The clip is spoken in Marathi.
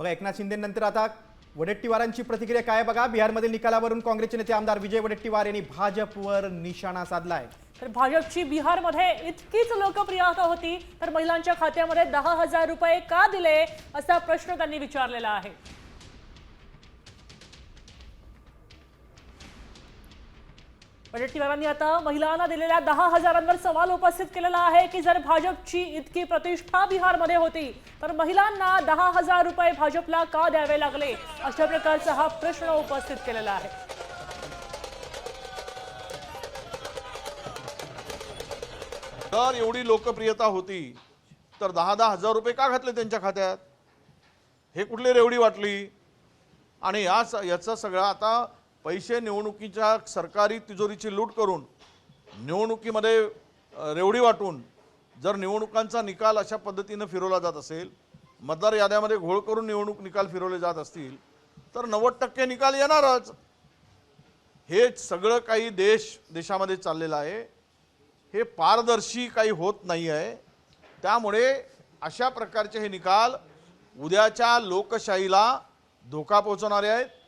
बघा एकनाथ शिंदेनंतर आता वडेट्टीवारांची प्रतिक्रिया काय बघा। बिहारमधील निकालावरून काँग्रेसचे नेते आमदार विजय वडेट्टीवार यांनी भाजपवर निशाणा साधलाय। तर भाजपची बिहारमध्ये इतकीच लोकप्रियता होती तर महिलांच्या खात्यामध्ये 10,000 रुपये का दिले असा प्रश्न त्यांनी विचारलेला आहे। वडेट्टीवारांनी आता महिलांना दिलेल्या 10,000वर सवाल उपस्थित केलेला आहे की जर भाजपची इतकी प्रतिष्ठा बिहारमध्ये होती तर महिलांना 10,000 रुपये भाजपला का द्यावे लागले, अशा प्रकारचा हा प्रश्न उपस्थित केलेला आहे। तर एवढी लोकप्रियता होती तर 10,000 रुपये का घातले त्यांच्या खात्यात? हे कुठली रेवडी वाटली? आणि याचा सगळा आता पैसे निवडणुकीच्या सरकारी तिजोरीची लूट करून निवडणुकीमध्ये रेवडी वाटून जर निवडणुकांचा निकाल अशा पद्धतीने फिरवला जात असेल, मतदार याद्यामध्ये घोळ करून निवडणूक निकाल फिरवले जात असतील तर 90% निकाल येणारच। हे सगळं काही देशामध्ये चाललेलं आहे, हे पारदर्शी काही होत नाही आहे। त्यामुळे अशा प्रकारचे हे निकाल उद्याच्या लोकशाहीला धोका पोहोचवणारे आहेत।